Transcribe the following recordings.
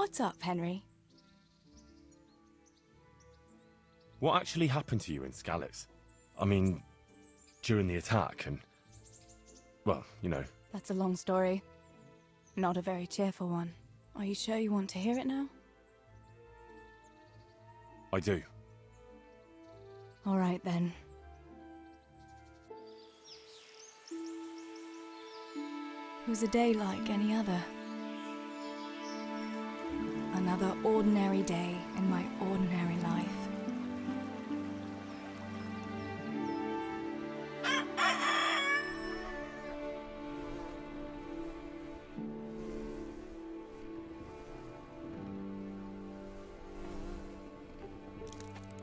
What's up, Henry? What actually happened to you in Scalix? I mean, during the attack and... well, you know. That's a long story. Not a very cheerful one. Are you sure you want to hear it now? I do. All right, then. It was a day like any other. Another ordinary day in my ordinary life.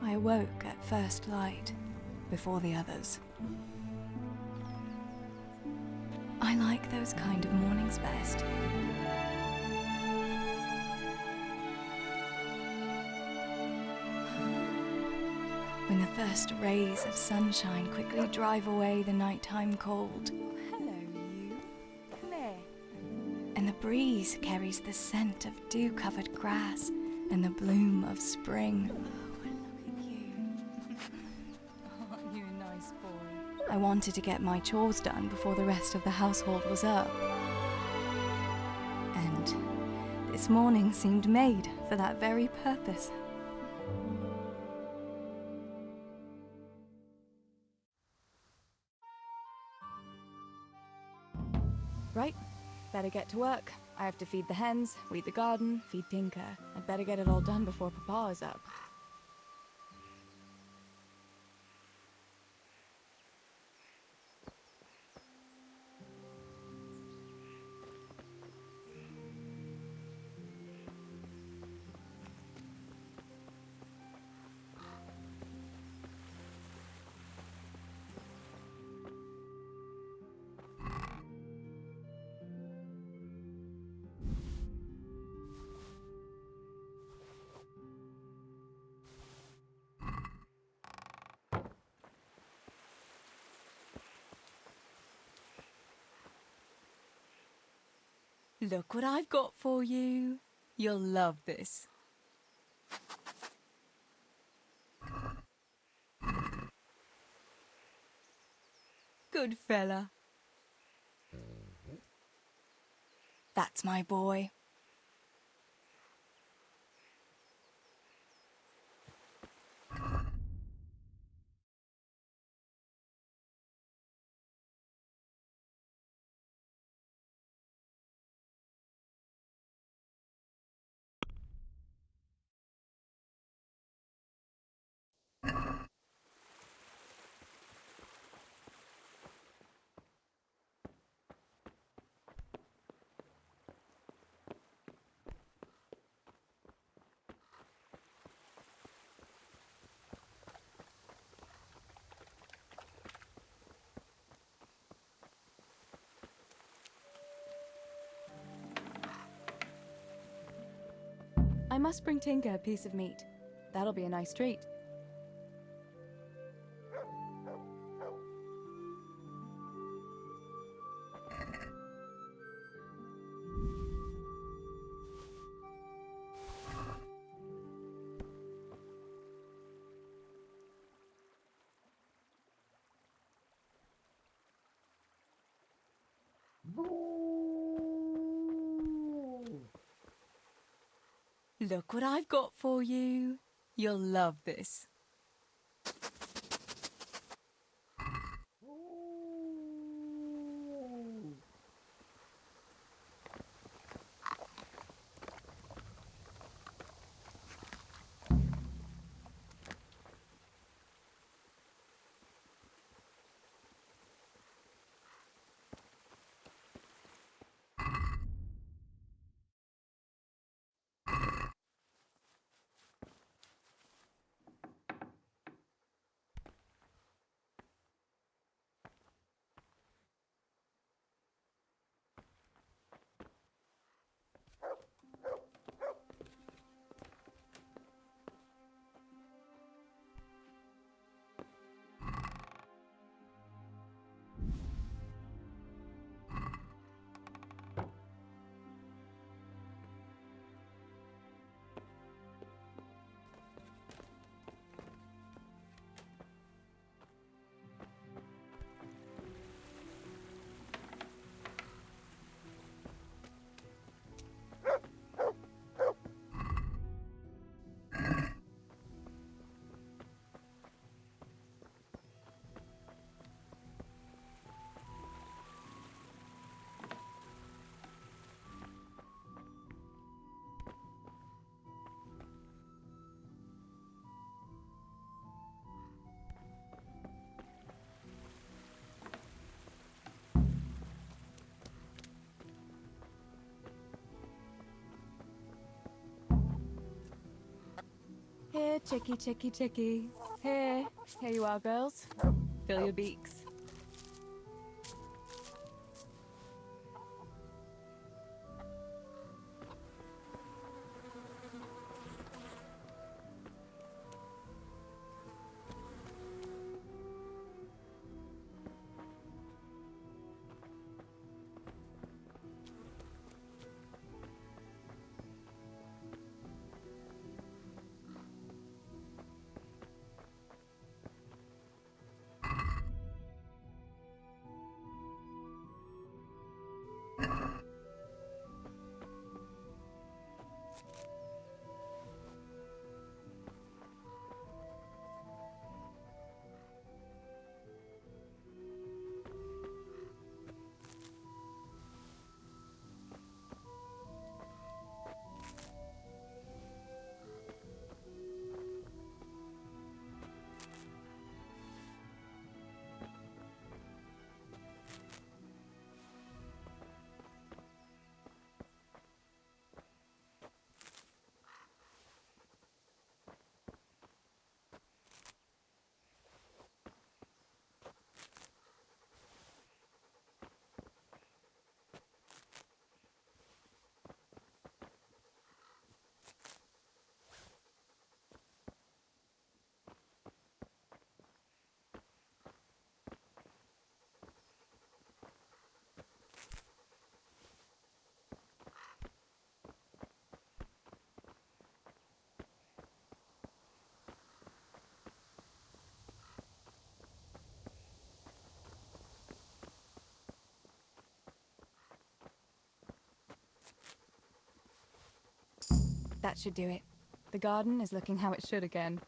I awoke at first light, before the others. I like those kind of mornings best. When the first rays of sunshine quickly drive away the nighttime cold. Hello, you. Come here. And the breeze carries the scent of dew-covered grass and the bloom of spring. I wanted to get my chores done before the rest of the household was up. And this morning seemed made for that very purpose. Right, better get to work. I have to feed the hens, weed the garden, feed Tinker. I'd better get it all done before Papa is up. Look what I've got for you. You'll love this. Good fella. That's my boy. I must bring Tinker a piece of meat. That'll be a nice treat. Look what I've got for you. You'll love this. Here, chickie, chickie, chickie. Here you are, girls. Fill your beaks. That should do it. The garden is looking how it should again.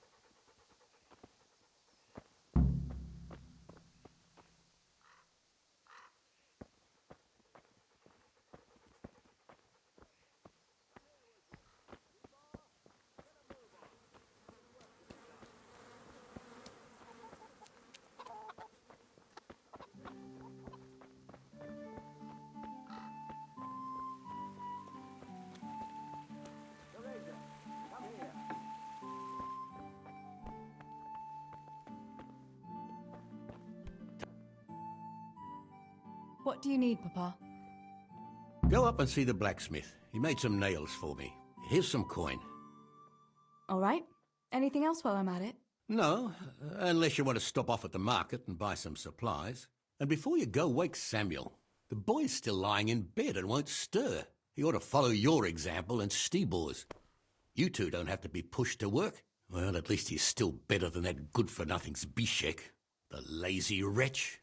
What do you need, Papa? Go up and see the blacksmith. He made some nails for me. Here's some coin. All right. Anything else while I'm at it? No, unless you want to stop off at the market and buy some supplies. And before you go, wake Samuel. The boy's still lying in bed and won't stir. He ought to follow your example and Stebor's. You two don't have to be pushed to work. Well, at least he's still better than that good-for-nothing Zbyszek. The lazy wretch.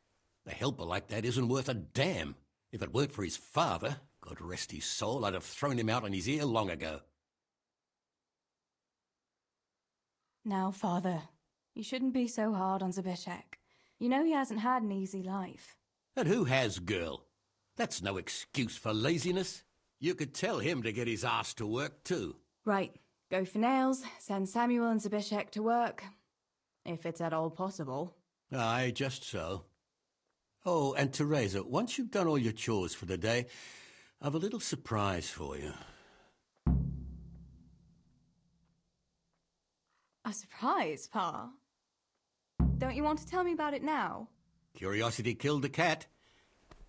A helper like that isn't worth a damn. If it weren't for his father, God rest his soul, I'd have thrown him out on his ear long ago. Now, Father, you shouldn't be so hard on Zbyszek. You know he hasn't had an easy life. And who has, girl? That's no excuse for laziness. You could tell him to get his ass to work, too. Right. Go for nails, send Samuel and Zbyszek to work. If it's at all possible. Aye, just so. Oh, and Teresa, once you've done all your chores for the day, I've a little surprise for you. A surprise, Pa? Don't you want to tell me about it now? Curiosity killed the cat.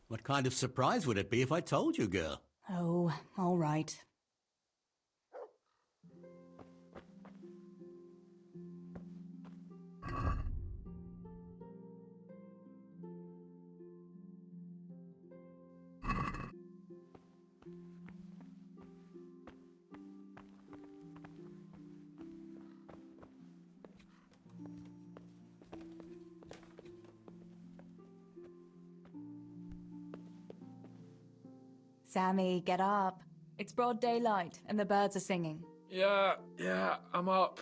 What kind of surprise would it be if I told you, girl? Oh, all right. Sammy, get up. It's broad daylight and the birds are singing. Yeah, I'm up.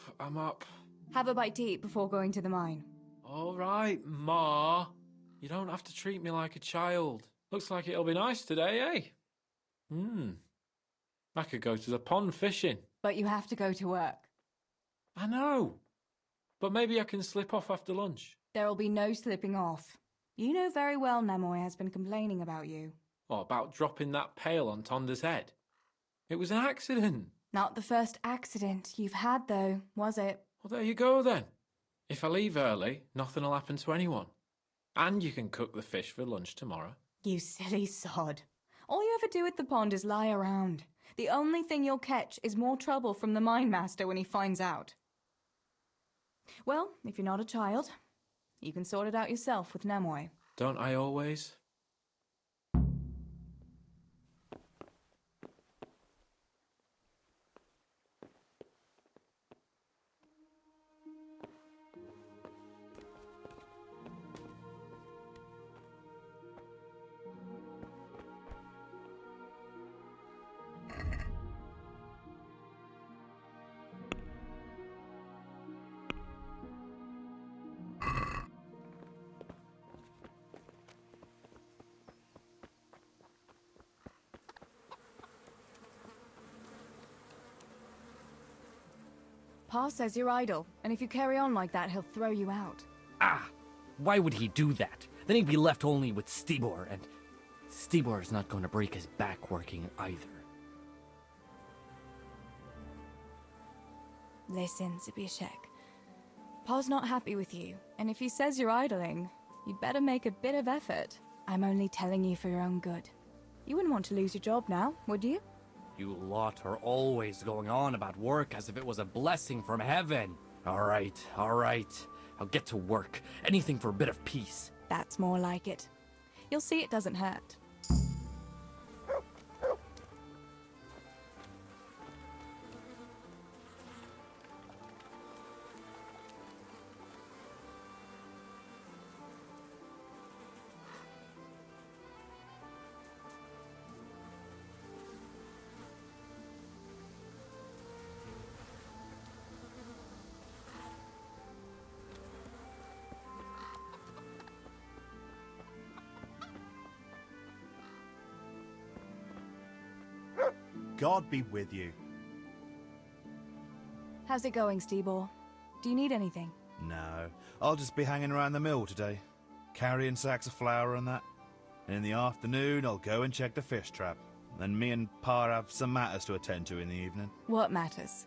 Have a bite to eat before going to the mine. All right, Ma. You don't have to treat me like a child. Looks like it'll be nice today, eh? I could go to the pond fishing. But you have to go to work. I know. But maybe I can slip off after lunch. There'll be no slipping off. You know very well Nemoy has been complaining about you. Or about dropping that pail on Tonda's head. It was an accident. Not the first accident you've had, though, was it? Well, there you go then. If I leave early, nothing'll happen to anyone. And you can cook the fish for lunch tomorrow. You silly sod. All you ever do at the pond is lie around. The only thing you'll catch is more trouble from the mine master when he finds out. Well, if you're not a child, you can sort it out yourself with Nemoy. Don't I always? Pa says you're idle, and if you carry on like that, he'll throw you out. Ah! Why would he do that? Then he'd be left only with Stibor, and Stibor's not going to break his back working either. Listen, Zbyszek. Pa's not happy with you, and if he says you're idling, you'd better make a bit of effort. I'm only telling you for your own good. You wouldn't want to lose your job now, would you? You lot are always going on about work as if it was a blessing from heaven. All right. I'll get to work. Anything for a bit of peace. That's more like it. You'll see it doesn't hurt. God be with you. How's it going, Stibor? Do you need anything? No, I'll just be hanging around the mill today, carrying sacks of flour and that. And in the afternoon, I'll go and check the fish trap. Then me and Pa have some matters to attend to in the evening. What matters?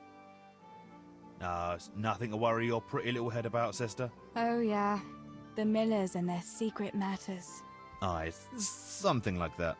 It's nothing to worry your pretty little head about, sister. Oh, yeah. The Millers and their secret matters. Aye, it's something like that.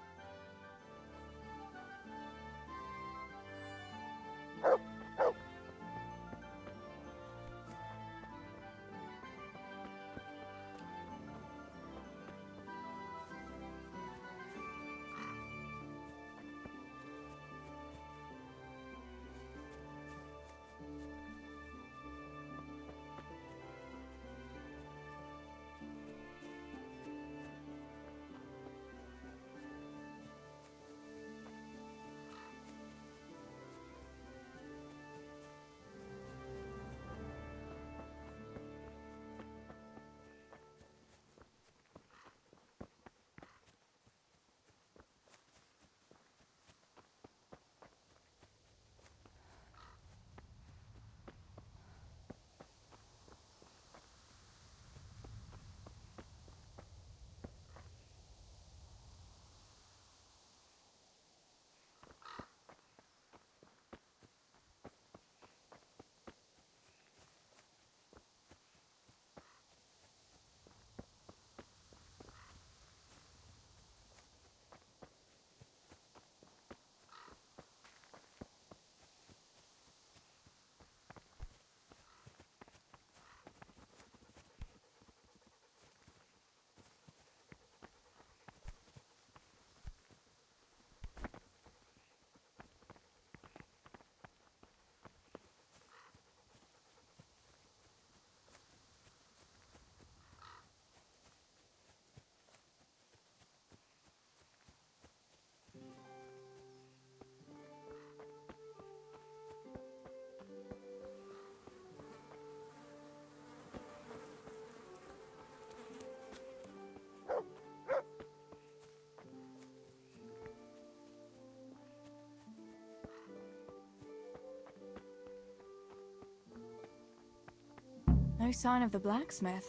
No sign of the blacksmith.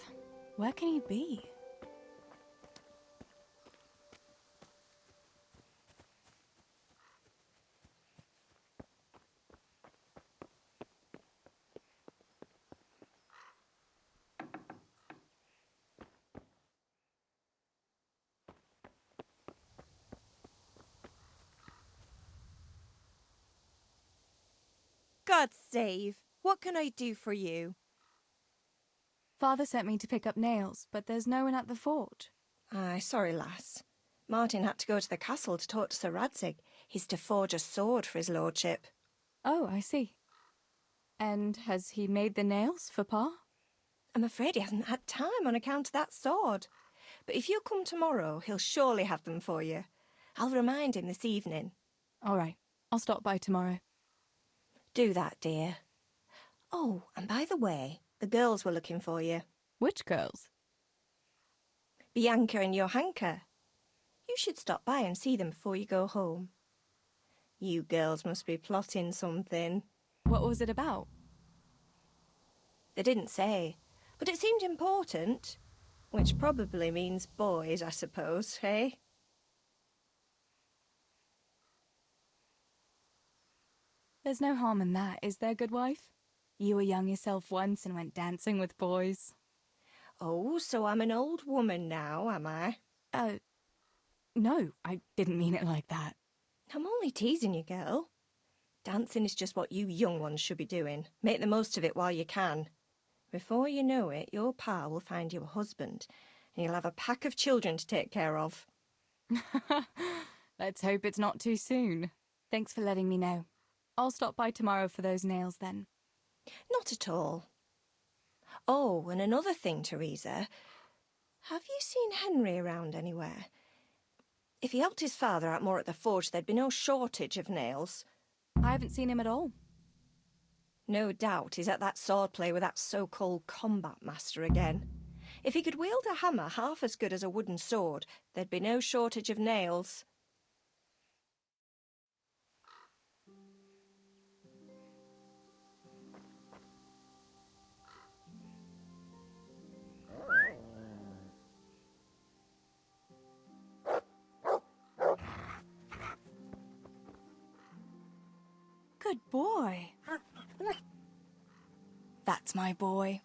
Where can he be? God save! What can I do for you? Father sent me to pick up nails, but there's no one at the fort. Aye, sorry, lass. Martin had to go to the castle to talk to Sir Radzig. He's to forge a sword for his lordship. Oh, I see. And has he made the nails for Pa? I'm afraid he hasn't had time on account of that sword. But if you come tomorrow, he'll surely have them for you. I'll remind him this evening. All right, I'll stop by tomorrow. Do that, dear. Oh, and by the way, the girls were looking for you. Which girls? Bianca and Johanka. You should stop by and see them before you go home. You girls must be plotting something. What was it about? They didn't say, but it seemed important. Which probably means boys, I suppose, eh? There's no harm in that, is there, good wife? You were young yourself once and went dancing with boys. Oh, so I'm an old woman now, am I? No, I didn't mean it like that. I'm only teasing you, girl. Dancing is just what you young ones should be doing. Make the most of it while you can. Before you know it, your pa will find you a husband, and you'll have a pack of children to take care of. Let's hope it's not too soon. Thanks for letting me know. I'll stop by tomorrow for those nails then. Not at all. Oh, and another thing, Teresa. Have you seen Henry around anywhere? If he helped his father out more at the forge, there'd be no shortage of nails. I haven't seen him at all. No doubt he's at that swordplay with that so-called combat master again. If he could wield a hammer half as good as a wooden sword, there'd be no shortage of nails. Good boy. That's my boy.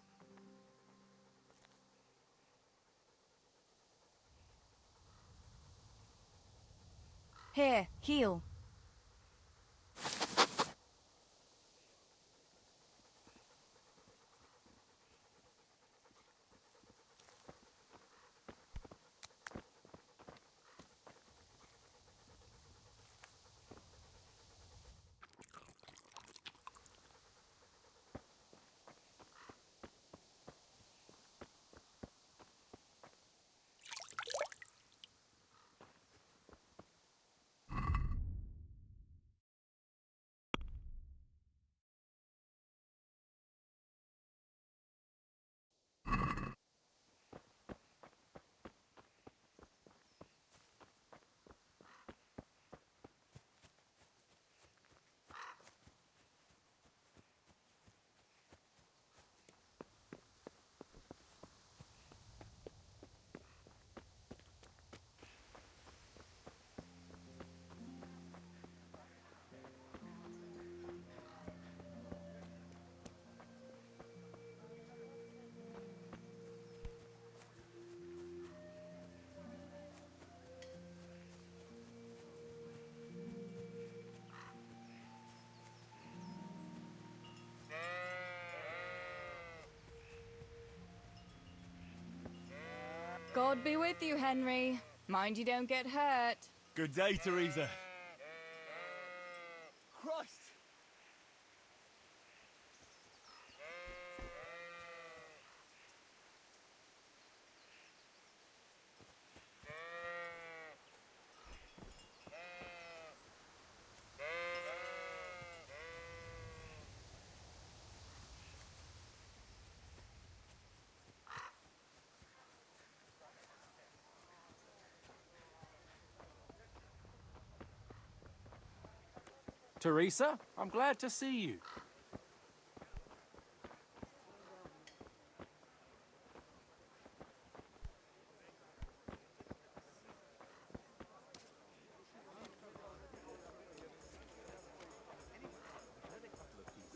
Here, heal. God be with you, Henry. Mind you don't get hurt. Good day, Teresa. Christ! Teresa, I'm glad to see you.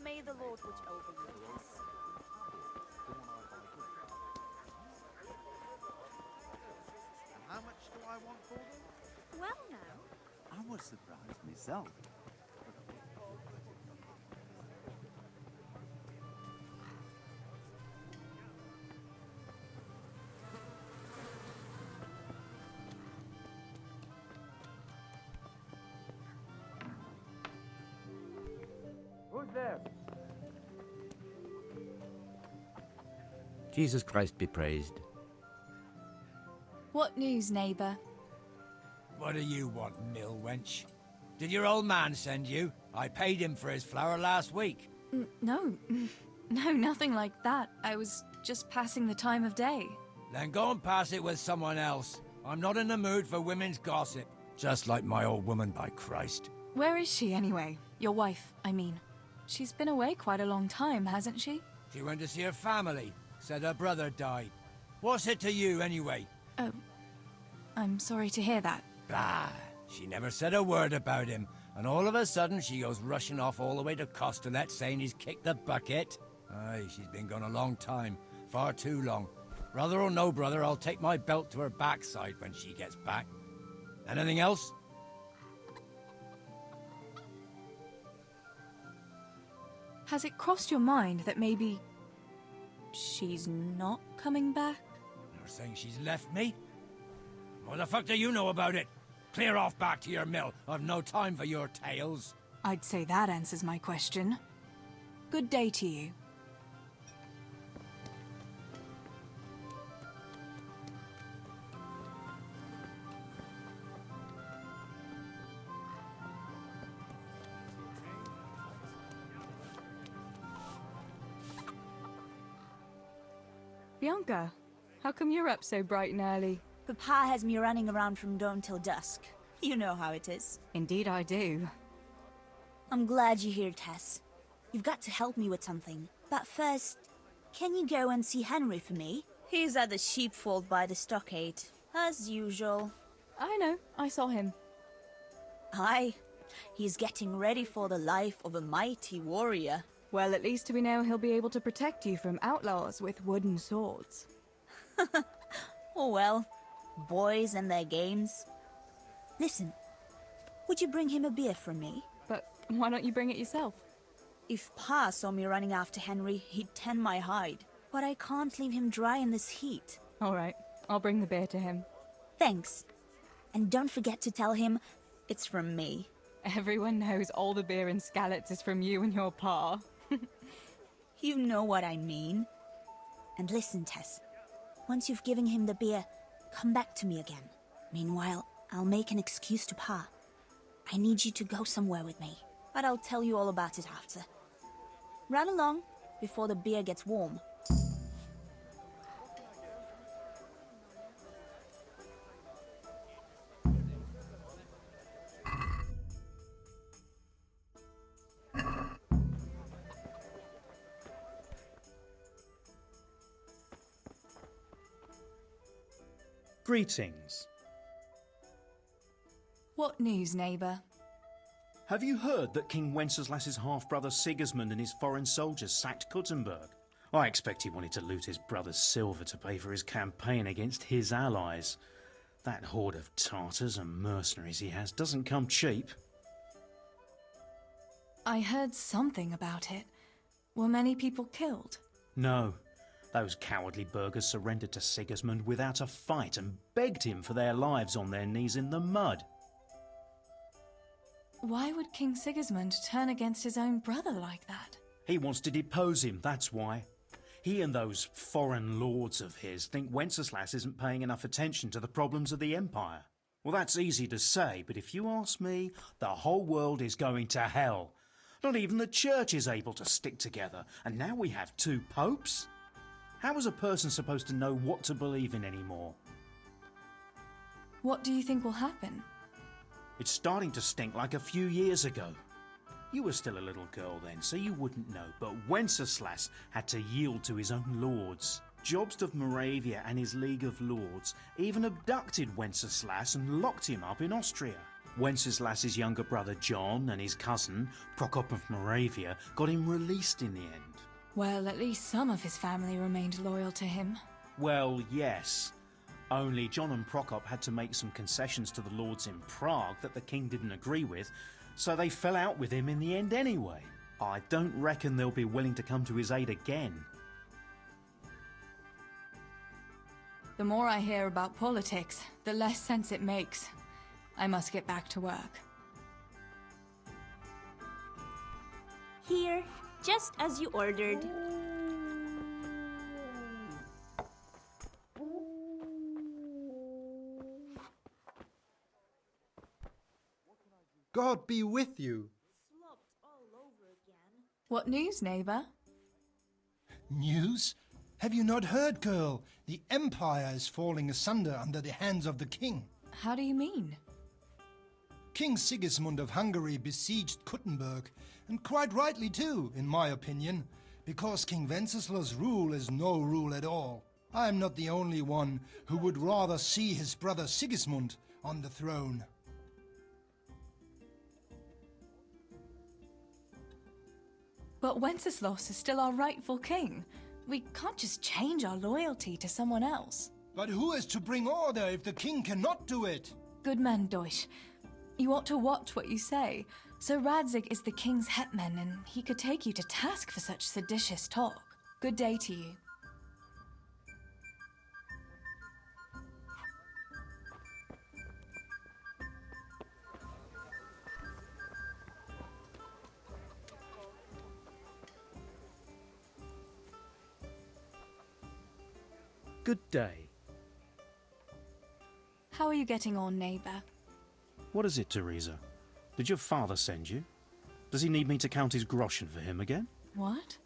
May the Lord watch over you, yes. And how much do I want for them? Well, now. I was surprised myself. there? Jesus Christ be praised. What news, neighbour? What do you want, mill wench? Did your old man send you? I paid him for his flour last week. No. No, nothing like that. I was just passing the time of day. Then go and pass it with someone else. I'm not in the mood for women's gossip. Just like my old woman, by Christ. Where is she, anyway? Your wife, I mean. She's been away quite a long time, hasn't she? She went to see her family. Said her brother died. What's it to you, anyway? Oh, I'm sorry to hear that. Bah! She never said a word about him. And all of a sudden, she goes rushing off all the way to Costalet saying he's kicked the bucket. Aye, she's been gone a long time. Far too long. Brother or no brother, I'll take my belt to her backside when she gets back. Anything else? Has it crossed your mind that maybe she's not coming back? You're saying she's left me? What the fuck do you know about it? Clear off back to your mill. I've no time for your tales. I'd say that answers my question. Good day to you. Bianca, how come you're up so bright and early? Papa has me running around from dawn till dusk. You know how it is. Indeed I do. I'm glad you're here, Tess. You've got to help me with something. But first, can you go and see Henry for me? He's at the sheepfold by the stockade, as usual. I know, I saw him. Aye, he's getting ready for the life of a mighty warrior. Well, at least we know he'll be able to protect you from outlaws with wooden swords. Oh well, boys and their games. Listen, would you bring him a beer from me? But why don't you bring it yourself? If Pa saw me running after Henry, he'd tan my hide. But I can't leave him dry in this heat. All right, I'll bring the beer to him. Thanks. And don't forget to tell him it's from me. Everyone knows all the beer in Skalitz is from you and your pa. You know what I mean. And listen, Tess. Once you've given him the beer, come back to me again. Meanwhile, I'll make an excuse to Pa. I need you to go somewhere with me. But I'll tell you all about it after. Run along before the beer gets warm. Greetings. What news, neighbour? Have you heard that King Wenceslas's half-brother Sigismund and his foreign soldiers sacked Kuttenberg? I expect he wanted to loot his brother's silver to pay for his campaign against his allies. That horde of Tartars and mercenaries he has doesn't come cheap. I heard something about it. Were many people killed? No. Those cowardly burghers surrendered to Sigismund without a fight and begged him for their lives on their knees in the mud. Why would King Sigismund turn against his own brother like that? He wants to depose him, that's why. He and those foreign lords of his think Wenceslas isn't paying enough attention to the problems of the Empire. Well, that's easy to say, but if you ask me, the whole world is going to hell. Not even the church is able to stick together, and now we have 2 popes? How is a person supposed to know what to believe in anymore? What do you think will happen? It's starting to stink like a few years ago. You were still a little girl then, so you wouldn't know, but Wenceslas had to yield to his own lords. Jobst of Moravia and his League of Lords even abducted Wenceslas and locked him up in Austria. Wenceslas's younger brother John and his cousin, Prokop of Moravia, got him released in the end. Well, at least some of his family remained loyal to him. Well, yes. Only John and Prokop had to make some concessions to the lords in Prague that the king didn't agree with, so they fell out with him in the end anyway. I don't reckon they'll be willing to come to his aid again. The more I hear about politics, the less sense it makes. I must get back to work. Here, just as you ordered. God be with you. What news, neighbour? News? Have you not heard, girl? The Empire is falling asunder under the hands of the king. How do you mean? King Sigismund of Hungary besieged Kuttenberg, and quite rightly too, in my opinion, because King Wenceslaus' rule is no rule at all. I am not the only one who would rather see his brother Sigismund on the throne. But Wenceslaus is still our rightful king. We can't just change our loyalty to someone else. But who is to bring order if the king cannot do it? Good man, Deutsch. You ought to watch what you say. Sir Radzig is the king's hetman, and he could take you to task for such seditious talk. Good day to you. Good day. How are you getting on, neighbour? What is it, Teresa? Did your father send you? Does he need me to count his groschen for him again? What?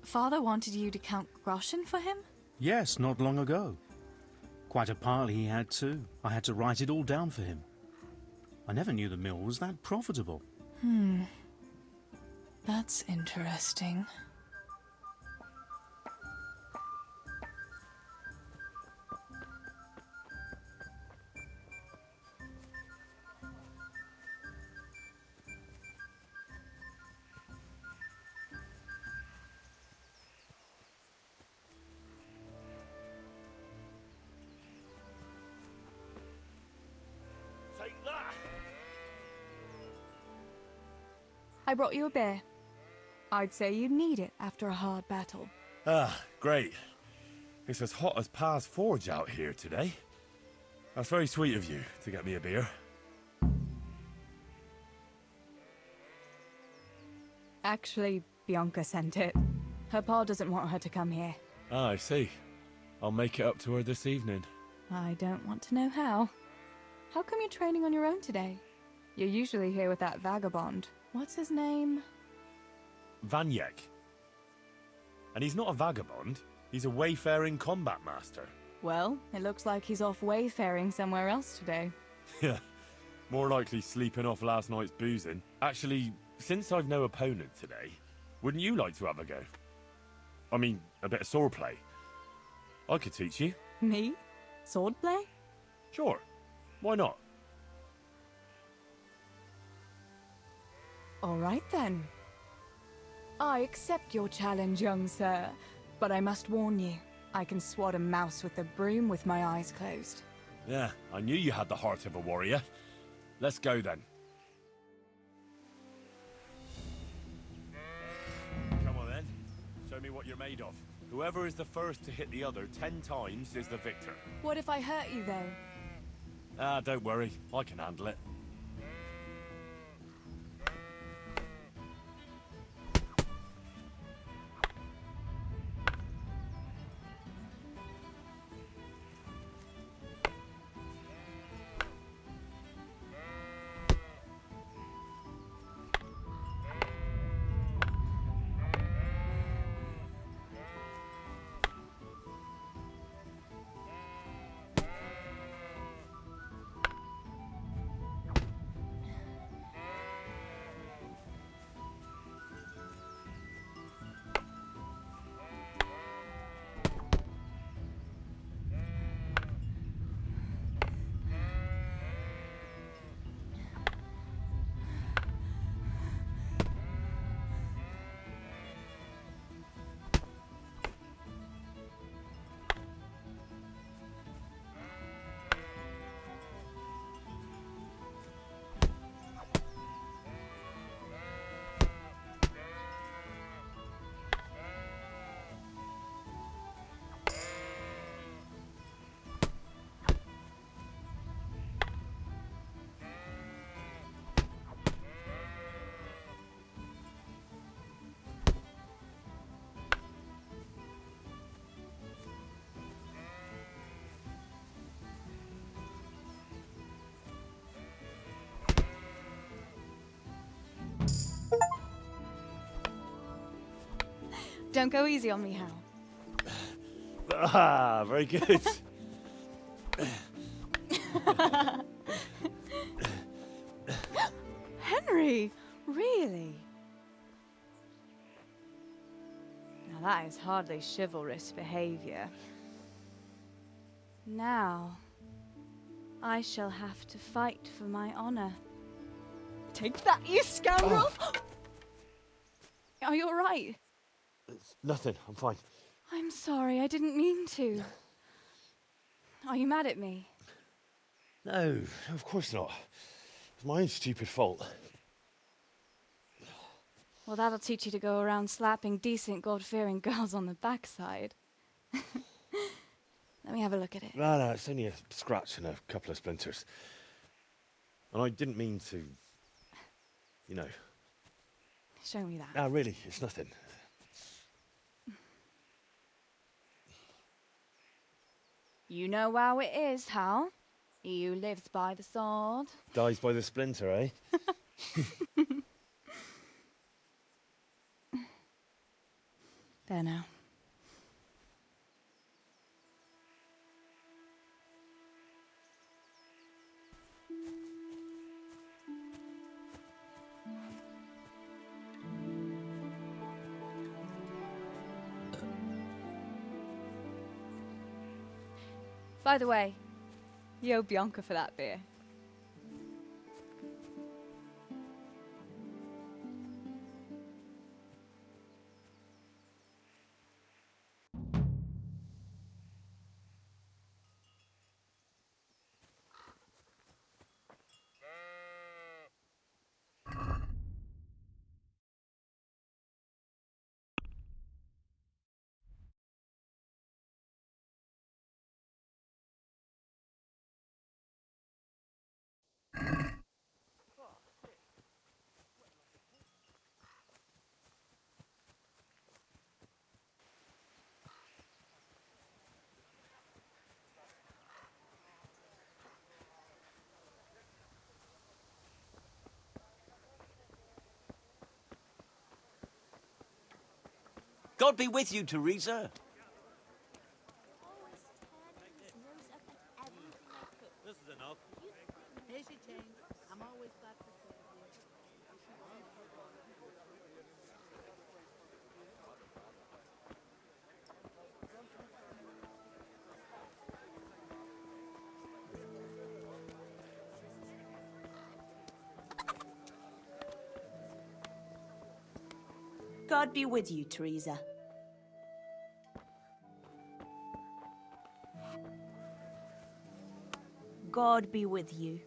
Father wanted you to count groschen for him? Yes, not long ago. Quite a pile he had too. I had to write it all down for him. I never knew the mill was that profitable. That's interesting. Take that! I brought you a beer. I'd say you'd need it after a hard battle. Ah, great. It's as hot as Pa's Forge out here today. That's very sweet of you to get me a beer. Actually, Bianca sent it. Her pa doesn't want her to come here. Ah, I see. I'll make it up to her this evening. I don't want to know how. How come you're training on your own today? You're usually here with that vagabond. What's his name? Vanyek. And he's not a vagabond. He's a wayfaring combat master. Well, it looks like he's off wayfaring somewhere else today. Yeah, more likely sleeping off last night's boozing. Actually, since I've no opponent today, wouldn't you like to have a go? I mean, a bit of swordplay. I could teach you. Me? Swordplay? Sure. Why not? All right then. I accept your challenge, young sir. But I must warn you, I can swat a mouse with a broom with my eyes closed. Yeah, I knew you had the heart of a warrior. Let's go then. Come on then. Show me what you're made of. Whoever is the first to hit the other 10 times is the victor. What if I hurt you, though? Ah, don't worry. I can handle it. Don't go easy on me, Hal. Ah, very good. Henry! Really? Now that is hardly chivalrous behavior. Now, I shall have to fight for my honor. Take that, you scoundrel! Are you alright? It's nothing, I'm fine. I'm sorry, I didn't mean to. Are you mad at me? No, of course not. It's my own stupid fault. Well, that'll teach you to go around slapping decent, God-fearing girls on the backside. Let me have a look at it. No, it's only a scratch and a couple of splinters. And I didn't mean to, you know. Show me that. No, really, it's nothing. You know how it is, Hal. He who lives by the sword. Dies by the splinter, eh? There now. By the way, you owe Bianca for that beer. God be with you, Teresa. This is enough. Here's your change. I'm always glad to serve you. God be with you, Teresa. God be with you.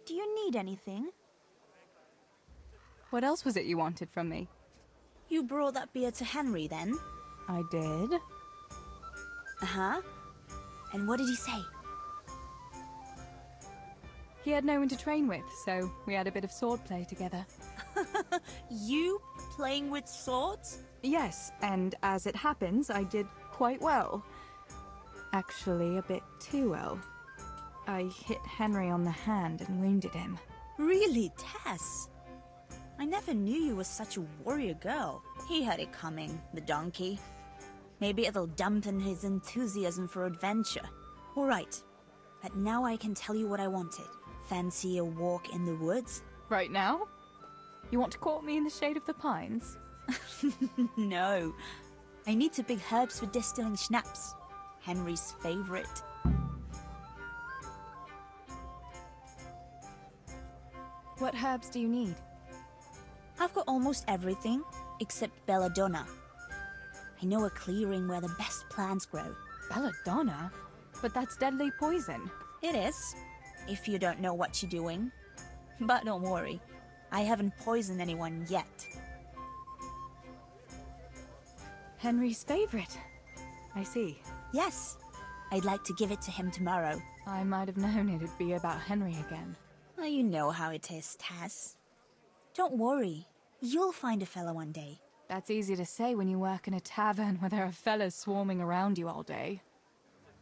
Do you need anything? What else was it you wanted from me? You brought that beer to Henry, then? I did. Uh-huh. And what did he say? He had no one to train with, so we had a bit of swordplay together. You playing with swords? Yes, and as it happens, I did quite well. Actually, a bit too well. I hit Henry on the hand and wounded him. Really, Tess? I never knew you were such a warrior girl. He had it coming, the donkey. Maybe it'll dampen his enthusiasm for adventure. All right, but now I can tell you what I wanted. Fancy a walk in the woods? Right now? You want to court me in the shade of the pines? No. I need to pick herbs for distilling schnapps. Henry's favorite. What herbs do you need? I've got almost everything, except belladonna. I know a clearing where the best plants grow. Belladonna? But that's deadly poison. It is, if you don't know what you're doing. But don't worry, I haven't poisoned anyone yet. Henry's favorite. I see. Yes, I'd like to give it to him tomorrow. I might have known it'd be about Henry again. Well, you know how it is, Tess. Don't worry, you'll find a fella one day. That's easy to say when you work in a tavern where there are fellas swarming around you all day.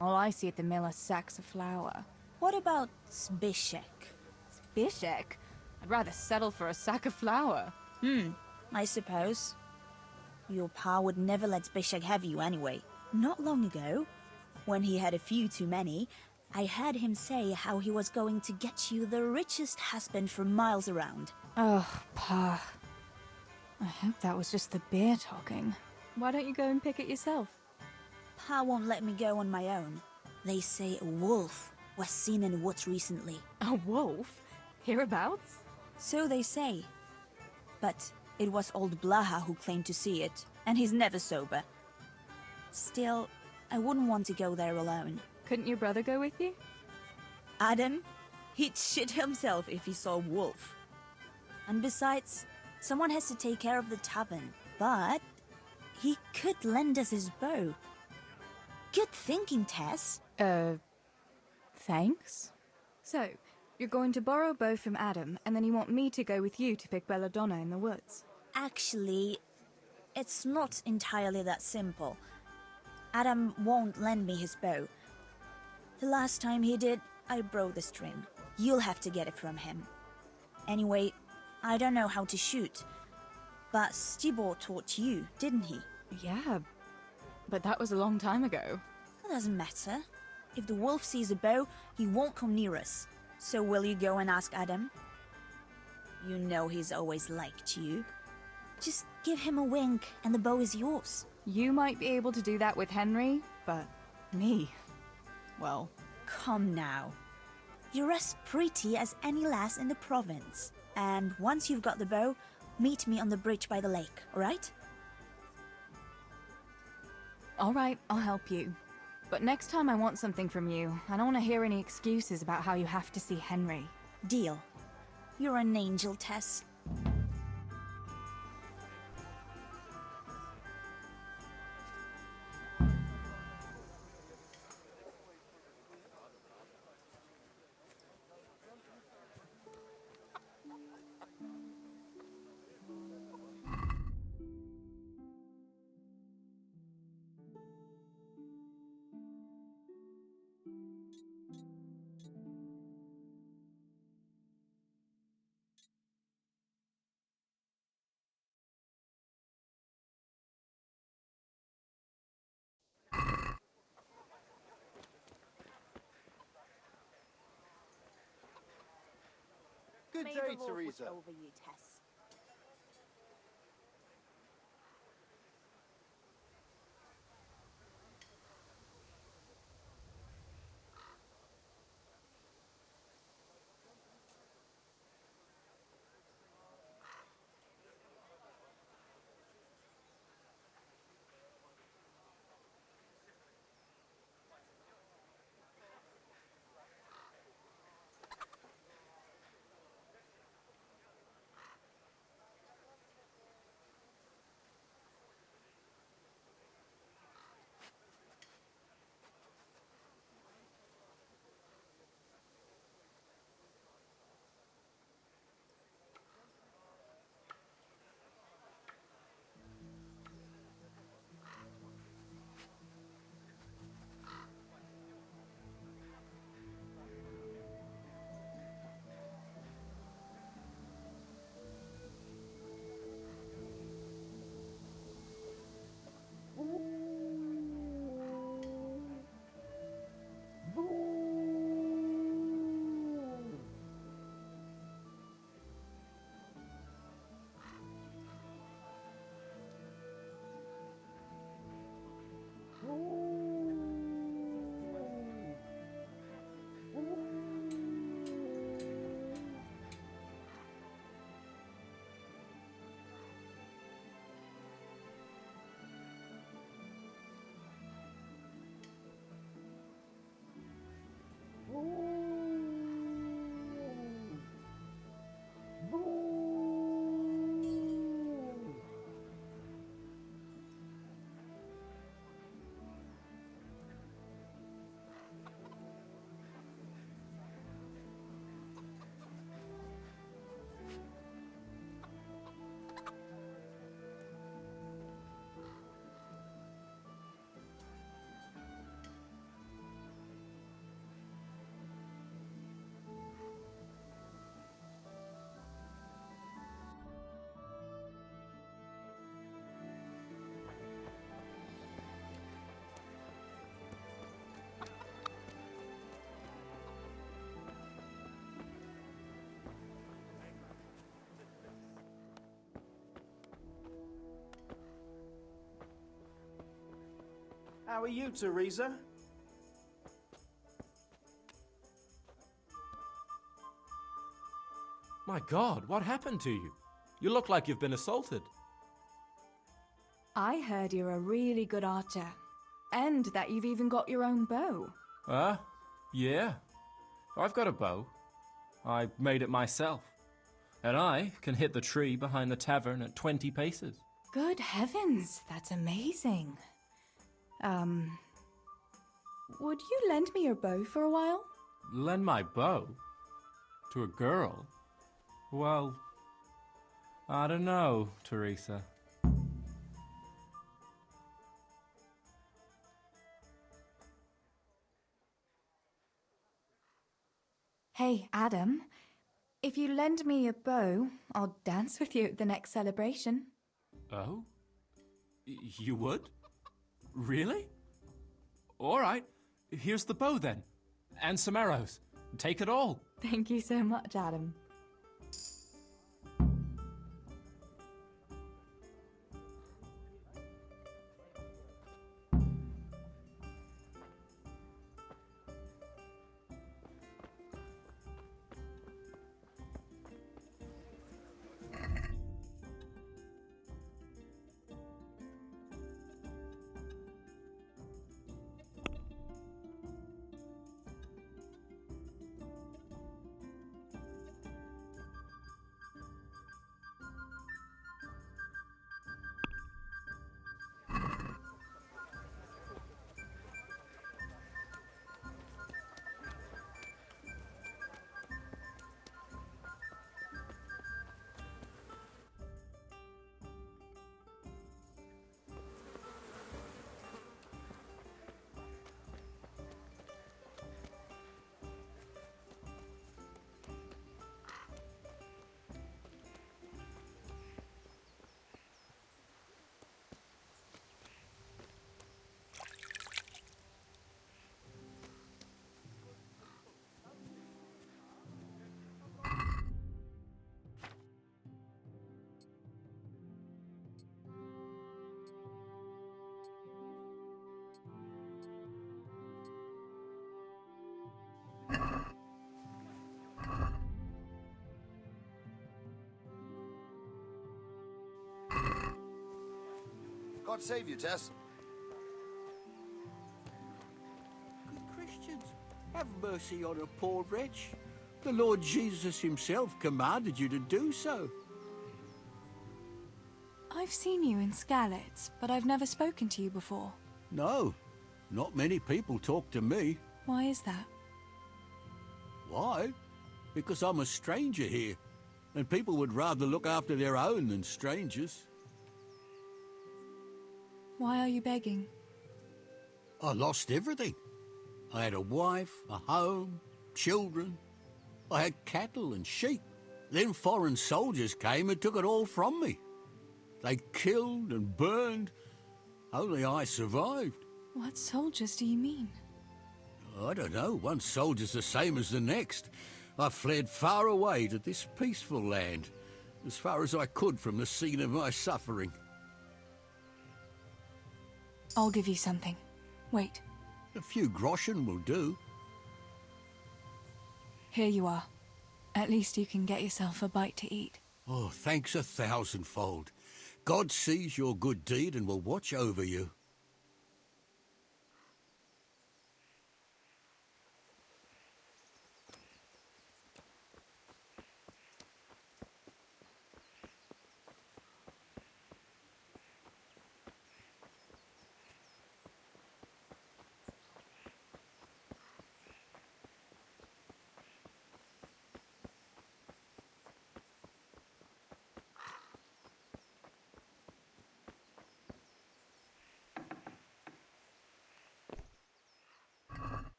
All I see at the mill are sacks of flour. What about Zbyszek? Zbyszek? I'd rather settle for a sack of flour. I suppose. Your pa would never let Bishak have you anyway. Not long ago, when he had a few too many, I heard him say how he was going to get you the richest husband for miles around. Oh, Pa. I hope that was just the beer talking. Why don't you go and pick it yourself? Pa won't let me go on my own. They say a wolf was seen in the woods recently. A wolf? Hereabouts? So they say. But it was old Blaha who claimed to see it, and he's never sober. Still, I wouldn't want to go there alone. Couldn't your brother go with you? Adam? He'd shit himself if he saw a wolf. And besides, someone has to take care of the tavern. But he could lend us his bow. Good thinking, Tess. Thanks. So, you're going to borrow a bow from Adam, and then you want me to go with you to pick belladonna in the woods? Actually, it's not entirely that simple. Adam won't lend me his bow. The last time he did, I broke the string. You'll have to get it from him. Anyway, I don't know how to shoot. But Stibor taught you, didn't he? Yeah, but that was a long time ago. It doesn't matter. If the wolf sees a bow, he won't come near us. So will you go and ask Adam? You know he's always liked you. Just give him a wink and the bow is yours. You might be able to do that with Henry, but me, well... Come now. You're as pretty as any lass in the province. And once you've got the bow, meet me on the bridge by the lake, alright? Alright, I'll help you. But next time I want something from you, I don't want to hear any excuses about how you have to see Henry. Deal. You're an angel, Tess. Good May day, the Lord watch Teresa. over you, Tess. How are you, Teresa? My God, what happened to you? You look like you've been assaulted. I heard you're a really good archer, and that you've even got your own bow. Yeah. I've got a bow. I made it myself. And I can hit the tree behind the tavern at 20 paces. Good heavens, that's amazing. Would you lend me your bow for a while? Lend my bow? To a girl? Well, I don't know, Teresa. Hey, Adam. If you lend me a bow, I'll dance with you at the next celebration. Oh? You would? Really? All right. Here's the bow then. And some arrows. Take it all. Thank you so much, Adam. God save you, Tess. Good Christians, have mercy on a poor wretch. The Lord Jesus himself commanded you to do so. I've seen you in Skalitz, but I've never spoken to you before. No, not many people talk to me. Why is that? Why? Because I'm a stranger here, and people would rather look after their own than strangers. Why are you begging? I lost everything. I had a wife, a home, children. I had cattle and sheep. Then foreign soldiers came and took it all from me. They killed and burned. Only I survived. What soldiers do you mean? I don't know. One soldier's the same as the next. I fled far away to this peaceful land, as far as I could from the scene of my suffering. I'll give you something. Wait. A few groschen will do. Here you are. At least you can get yourself a bite to eat. Oh, thanks 1,000-fold. God sees your good deed and will watch over you.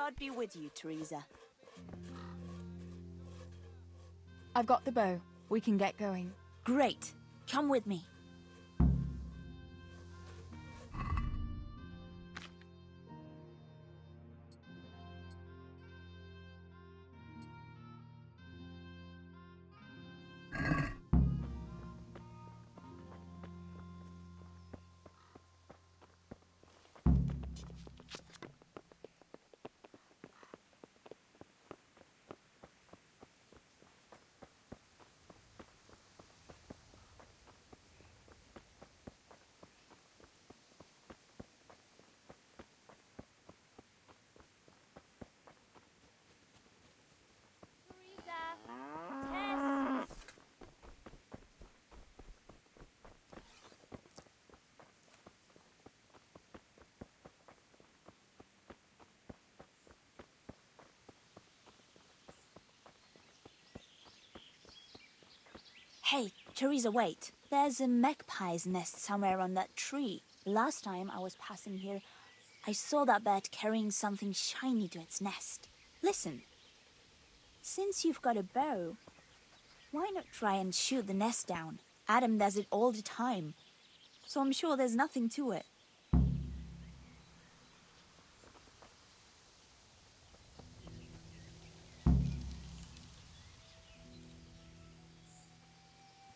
God be with you, Teresa. I've got the bow. We can get going. Great. Come with me. Hey, Teresa, wait. There's a magpie's nest somewhere on that tree. Last time I was passing here, I saw that bird carrying something shiny to its nest. Listen. Since you've got a bow, why not try and shoot the nest down? Adam does it all the time, so I'm sure there's nothing to it.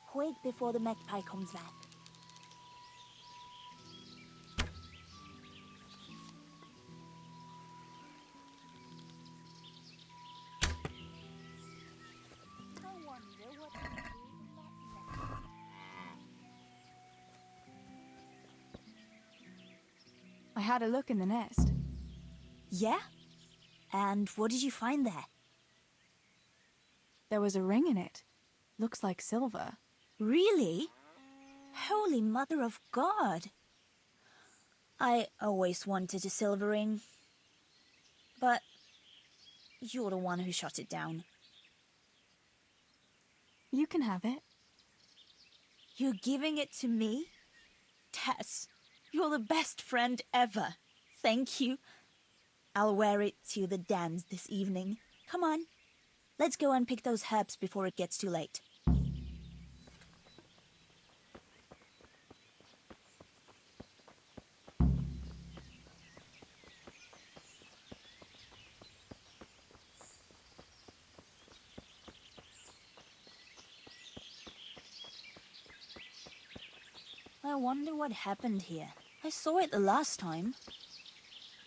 Quick before the magpie comes back. I wonder what to do in that nest. I had a look in the nest. Yeah? And what did you find there? There was a ring in it. Looks like silver. Really? Holy Mother of God! I always wanted a silver ring. But you're the one who shot it down. You can have it. You're giving it to me? Tess, you're the best friend ever. Thank you. I'll wear it to the dance this evening. Come on. Let's go and pick those herbs before it gets too late. I wonder what happened here. I saw it the last time,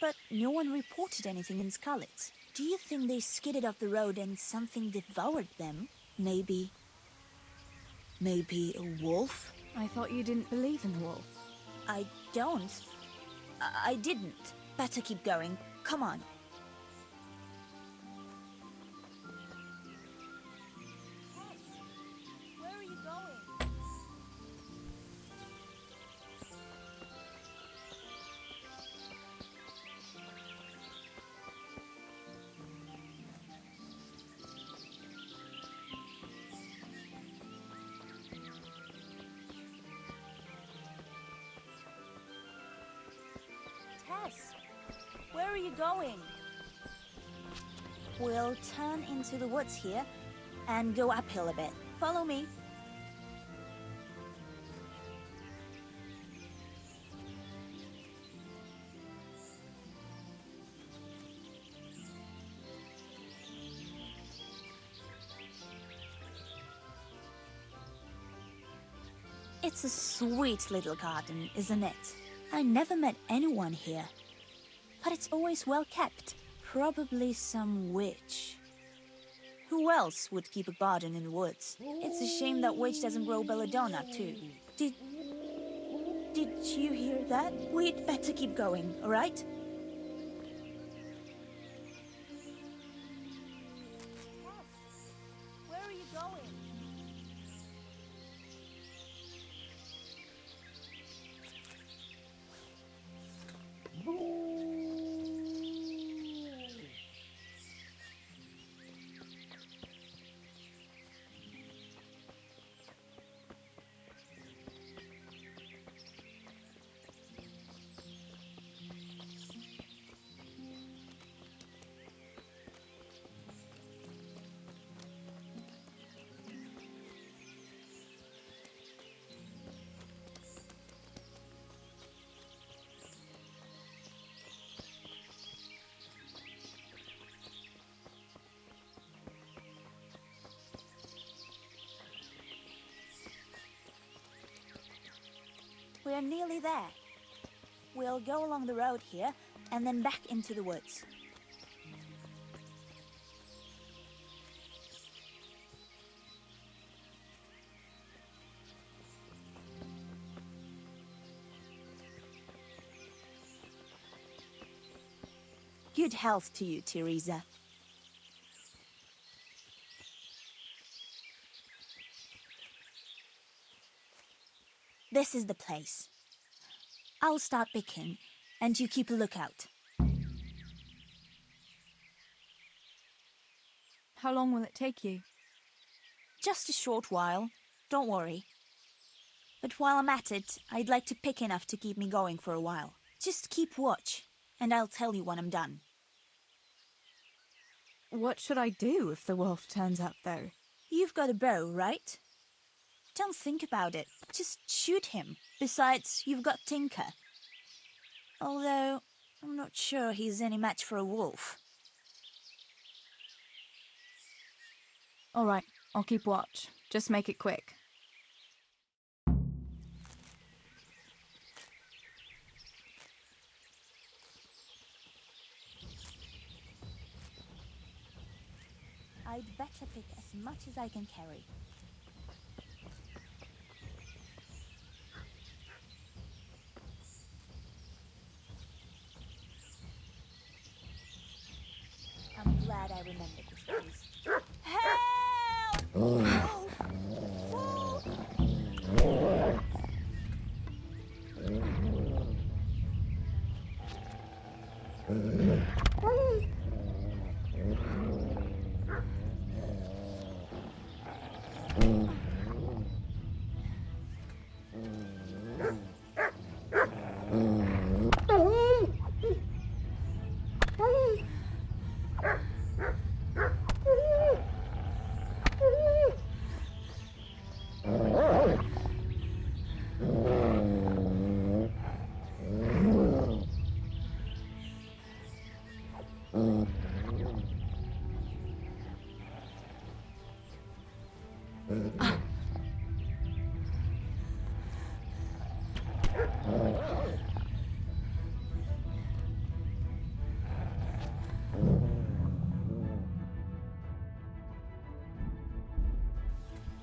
but no one reported anything in Scarlet. Do you think they skidded off the road and something devoured them? Maybe a wolf? I thought you didn't believe in the wolf. I don't. I didn't. Better keep going. Come on. Where are you going? Tess, where are you going? We'll turn into the woods here and go uphill a bit. Follow me. It's a sweet little garden, isn't it? I never met anyone here, but it's always well kept. Probably some witch. Who else would keep a garden in the woods? It's a shame that witch doesn't grow belladonna, too. Did you hear that? We'd better keep going, all right? Where are you going? We're nearly there. We'll go along the road here, and then back into the woods. Good health to you, Teresa. This is the place. I'll start picking, and you keep a lookout. How long will it take you? Just a short while. Don't worry. But while I'm at it, I'd like to pick enough to keep me going for a while. Just keep watch, and I'll tell you when I'm done. What should I do if the wolf turns up, though? You've got a bow, right? Don't think about it. Just shoot him. Besides, you've got Tinker. Although, I'm not sure he's any match for a wolf. All right, I'll keep watch. Just make it quick. I'd better pick as much as I can carry. I'm glad I remembered this place. Help! Wolf! Wolf!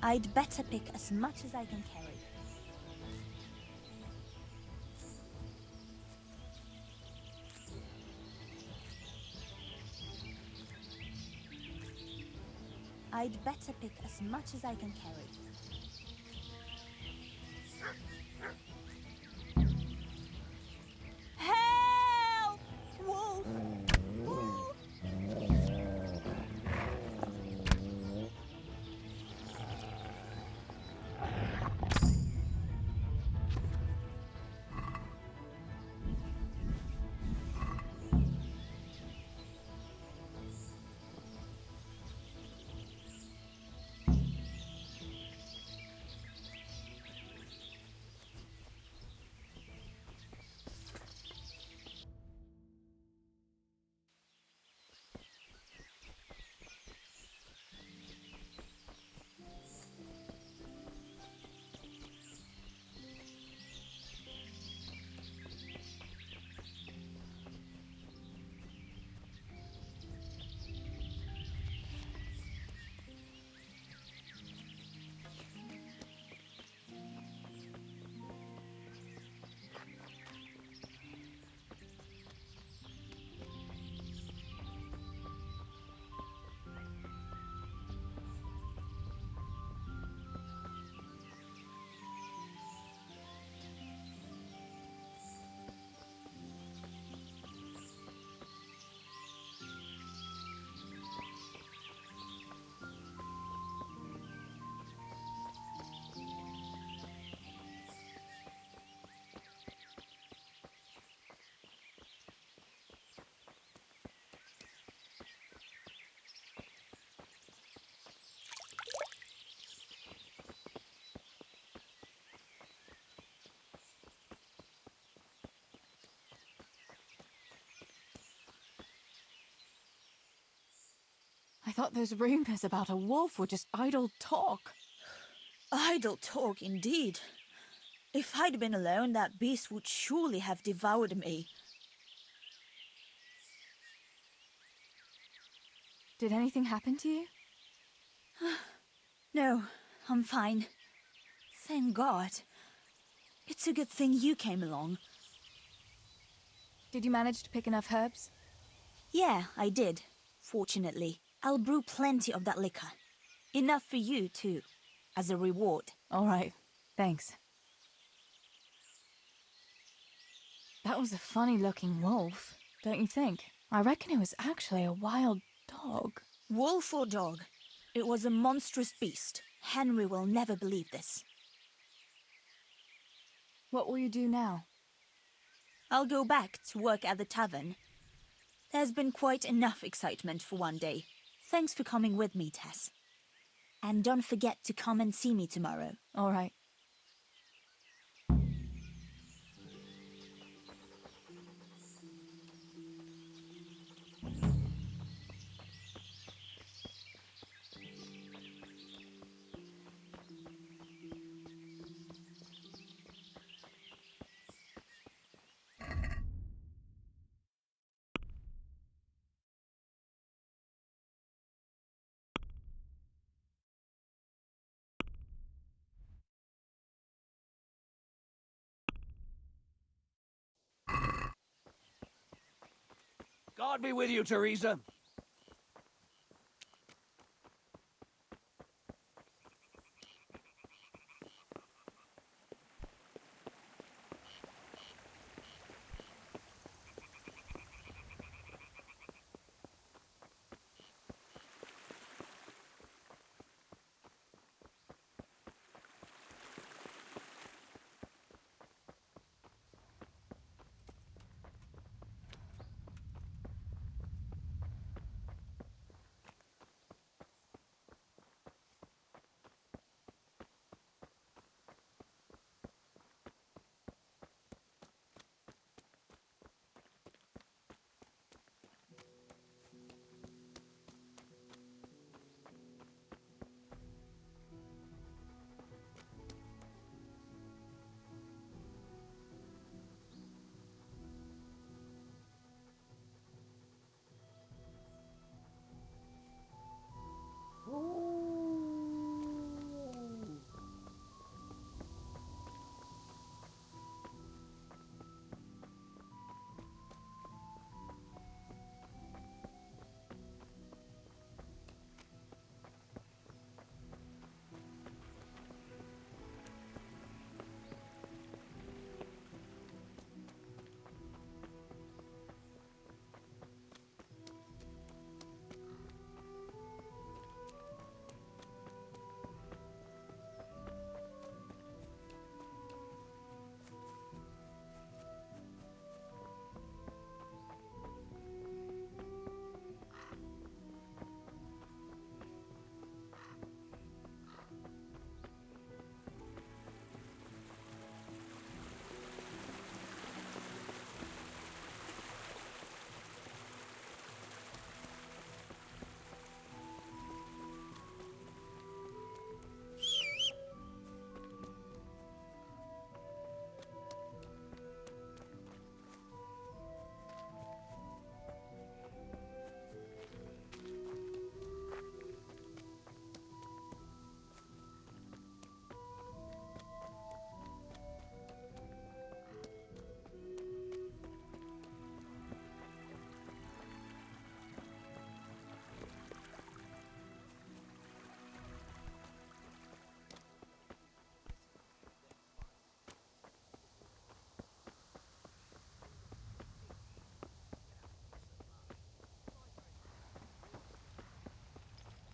I'd better pick as much as I can carry. I'd better pick as much as I can carry. Help! Wolf! Wolf! I thought those rumors about a wolf were just idle talk. Idle talk, indeed. If I'd been alone, that beast would surely have devoured me. Did anything happen to you? No, I'm fine. Thank God. It's a good thing you came along. Did you manage to pick enough herbs? Yeah, I did. Fortunately, I'll brew plenty of that liquor. Enough for you, too, as a reward. All right, thanks. That was a funny-looking wolf, don't you think? I reckon it was actually a wild dog. Wolf or dog, it was a monstrous beast. Henry will never believe this. What will you do now? I'll go back to work at the tavern. There's been quite enough excitement for one day. Thanks for coming with me, Tess. And don't forget to come and see me tomorrow. All right. God be with you, Teresa.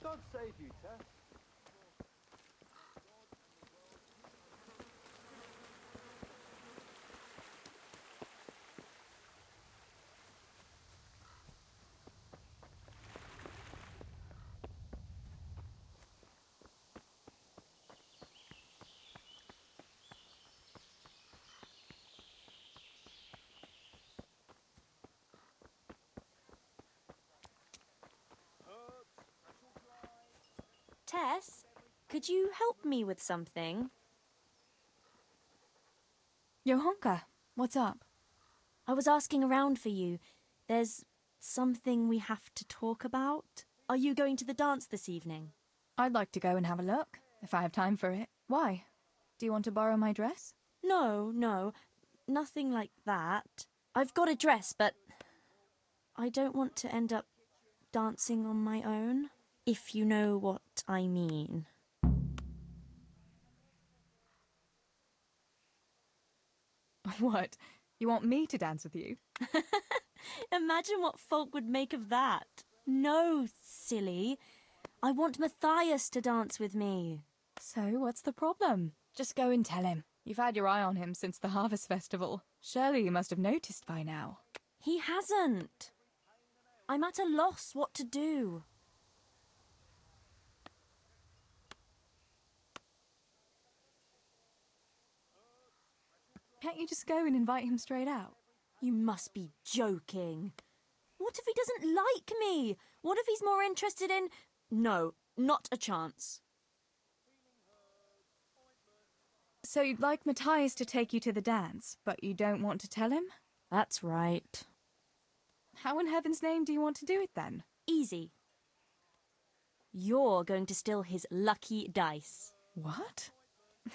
God save you, Tess. Tess, could you help me with something? Johanka, what's up? I was asking around for you. There's something we have to talk about. Are you going to the dance this evening? I'd like to go and have a look, if I have time for it. Why? Do you want to borrow my dress? No, nothing like that. I've got a dress, but I don't want to end up dancing on my own, if you know what I mean. What? You want me to dance with you? Imagine what folk would make of that. No, silly. I want Matthias to dance with me. So, what's the problem? Just go and tell him. You've had your eye on him since the Harvest Festival. Surely you must have noticed by now. He hasn't. I'm at a loss what to do. Can't you just go and invite him straight out? You must be joking. What if he doesn't like me? What if he's more interested in... No, not a chance. So you'd like Matthias to take you to the dance, but you don't want to tell him? That's right. How in heaven's name do you want to do it then? Easy. You're going to steal his lucky dice. What?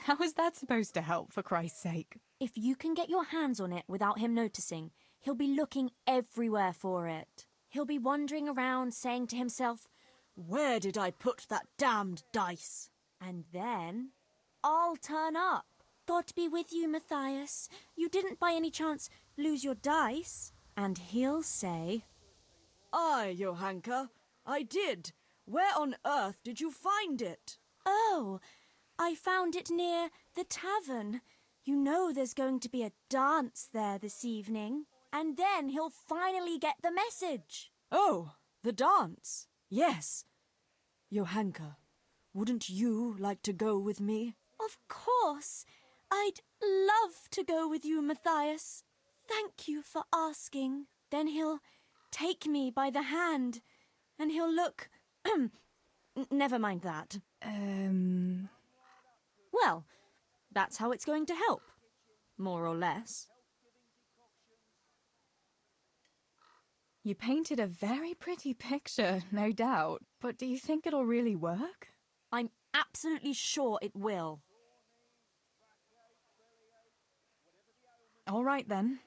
How is that supposed to help, for Christ's sake? If you can get your hands on it without him noticing, he'll be looking everywhere for it. He'll be wandering around saying to himself, "Where did I put that damned dice?" And then I'll turn up. God be with you, Matthias. You didn't by any chance lose your dice? And he'll say, Aye, Johanka, I did. Where on earth did you find it? "Oh, I found it near the tavern. You know there's going to be a dance there this evening." And then he'll finally get the message. Oh, the dance. Yes. Johanka, wouldn't you like to go with me? Of course. I'd love to go with you, Matthias. Thank you for asking. Then he'll take me by the hand, and he'll look... Never mind that. Well, that's how it's going to help. More or less. You painted a very pretty picture, no doubt. But do you think it'll really work? I'm absolutely sure it will. All right then.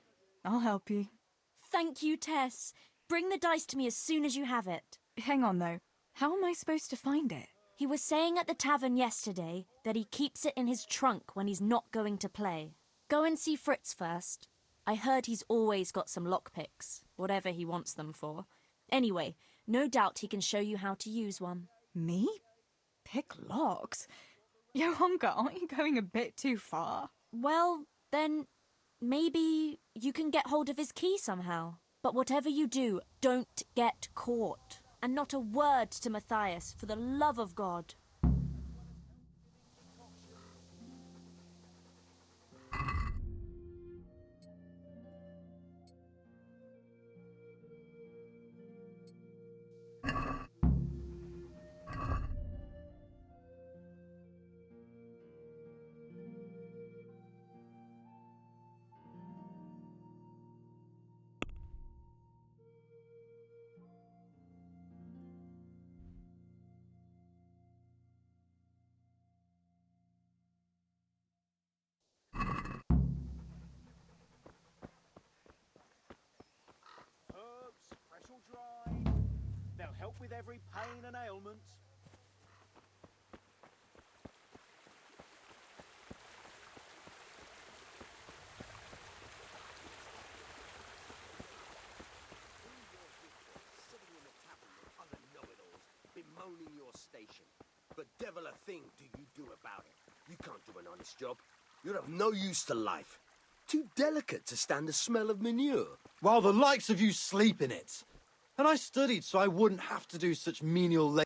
I'll help you. Thank you, Tess. Bring the dice to me as soon as you have it. Hang on, though. How am I supposed to find it? He was saying at the tavern yesterday that he keeps it in his trunk when he's not going to play. Go and see Fritz first. I heard he's always got some lockpicks, whatever he wants them for. Anyway, no doubt he can show you how to use one. Me? Pick locks? Johanka, aren't you going a bit too far? Well, then maybe you can get hold of his key somehow. But whatever you do, don't get caught. And not a word to Matthias, for the love of God. They'll help with every pain and ailment. Sitting in the tavern with other know-it-alls, bemoaning your station. But devil a thing do you do about it. You can't do an honest job. You're of no use to life. Too delicate to stand the smell of manure. While the likes of you sleep in it. And I studied so I wouldn't have to do such menial labor.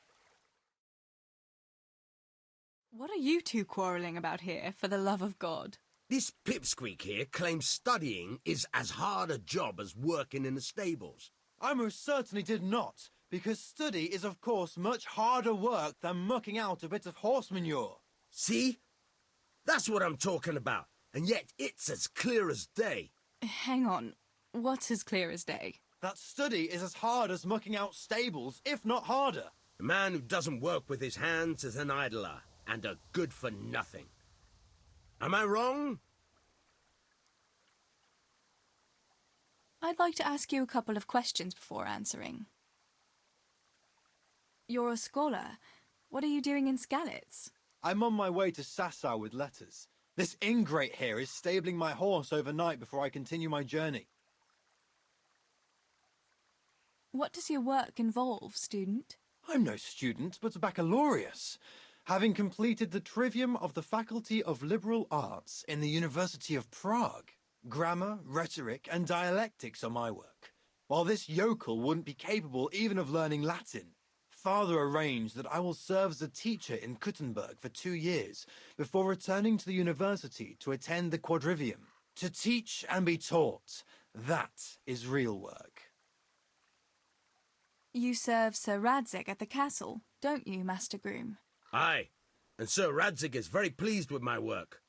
What are you two quarrelling about here, for the love of God? This pipsqueak here claims studying is as hard a job as working in the stables. I most certainly did not, because study is of course much harder work than mucking out a bit of horse manure. See? That's what I'm talking about. and yet it's as clear as day. Hang on. What's as clear as day? That study is as hard as mucking out stables, if not harder. A man who doesn't work with his hands is an idler, and a good for nothing. Am I wrong? I'd like to ask you a couple of questions before answering. You're a scholar. What are you doing in Skalitz? I'm on my way to Sasau with letters. This ingrate here is stabling my horse overnight before I continue my journey. What does your work involve, student? I'm no student, but a baccalaureus, having completed the trivium of the Faculty of Liberal Arts in the University of Prague. Grammar, rhetoric, and dialectics are my work, while this yokel wouldn't be capable even of learning Latin. Father arranged that I will serve as a teacher in Kuttenberg for 2 years before returning to the university to attend the quadrivium. To teach and be taught, that is real work. You serve Sir Radzig at the castle, don't you, Master Groom? Aye, and Sir Radzig is very pleased with my work.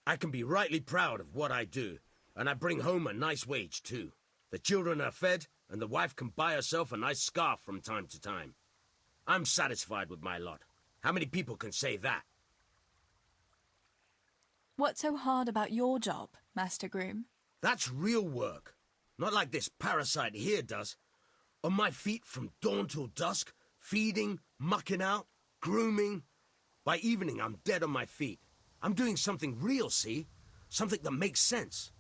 I can be rightly proud of what I do, and I bring home a nice wage too. The children are fed, and the wife can buy herself a nice scarf from time to time. I'm satisfied with my lot. How many people can say that? What's so hard about your job, Master Groom? That's real work. Not like this parasite here does. On my feet from dawn till dusk, feeding, mucking out, grooming. By evening, I'm dead on my feet. I'm doing something real, see? Something that makes sense.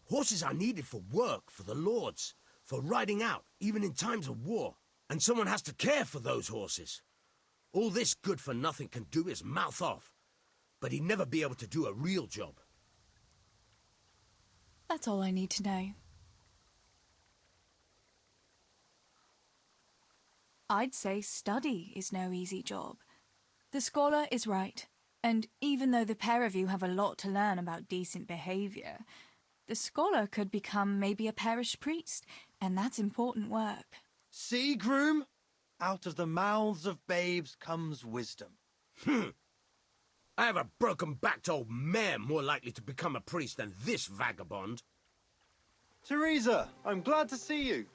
Horses are needed for work, for the lords, for riding out, even in times of war. And someone has to care for those horses. All this good-for-nothing can do is mouth off. But he'd never be able to do a real job. That's all I need to know. I'd say study is no easy job. The scholar is right, and even though the pair of you have a lot to learn about decent behavior, the scholar could become maybe a parish priest, and that's important work. See, Groom? Out of the mouths of babes comes wisdom. I have a broken-backed old mare more likely to become a priest than this vagabond. Teresa, I'm glad to see you.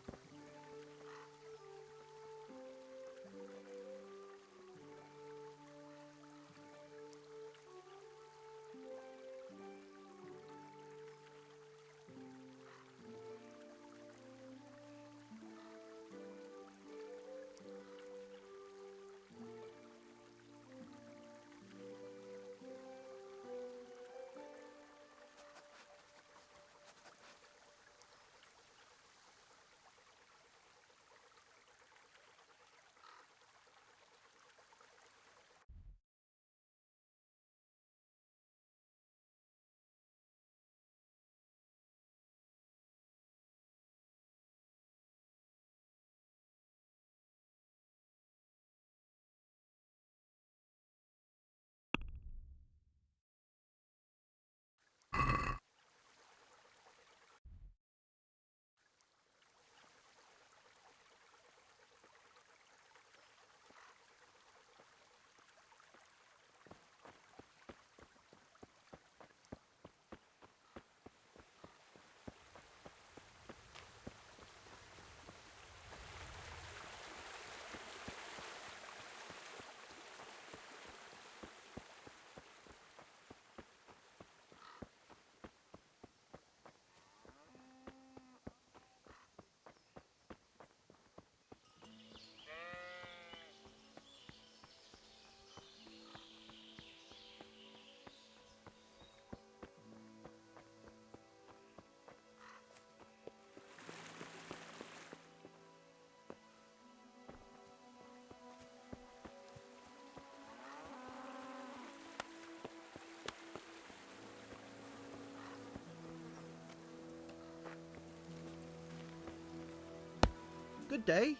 Good day.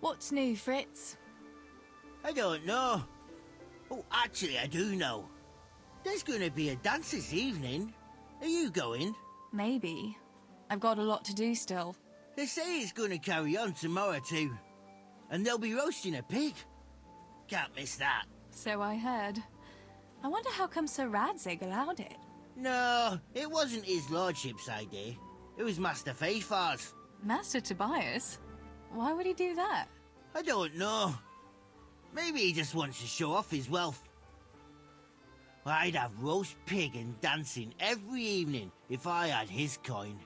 What's new, Fritz? I don't know. Oh, actually, I do know. There's going to be a dance this evening. Are you going? Maybe. I've got a lot to do still. They say it's going to carry on tomorrow too. And they'll be roasting a pig. Can't miss that. So I heard. I wonder how come Sir Radzig allowed it. No, it wasn't his lordship's idea. It was Master Faithfar's. Master Tobias? Why would he do that? I don't know. Maybe he just wants to show off his wealth. I'd have roast pig and dancing every evening if I had his coin.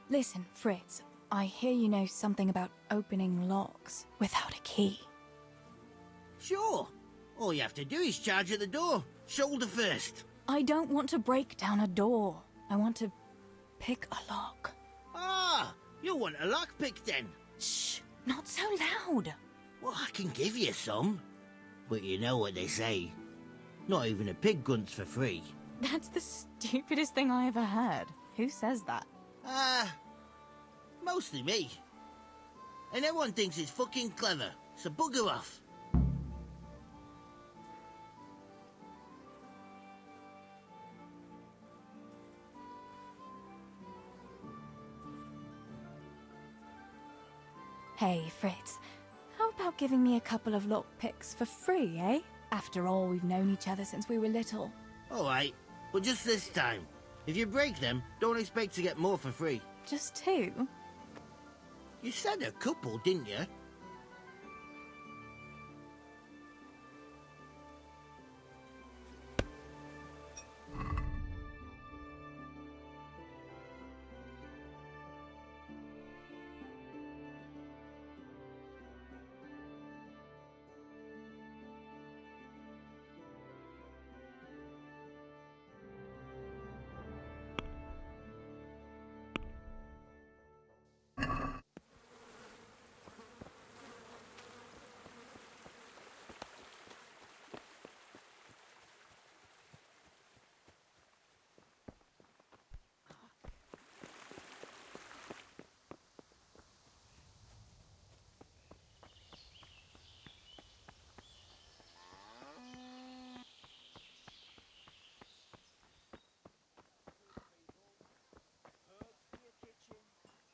Listen, Fritz, I hear you know something about opening locks without a key. Sure. All you have to do is charge at the door, shoulder first. I don't want to break down a door. I want to pick a lock. Ah, you want a lockpick then? Shh, not so loud. Well, I can give you some. But you know what they say. Not even a pig grunts for free. That's the stupidest thing I ever heard. Who says that? Mostly me. And everyone thinks it's fucking clever, so bugger off. Hey, Fritz, how about giving me a couple of lockpicks for free, eh? After all, we've known each other since we were little. Alright, but just this time. If you break them, don't expect to get more for free. Just two? You said a couple, didn't you?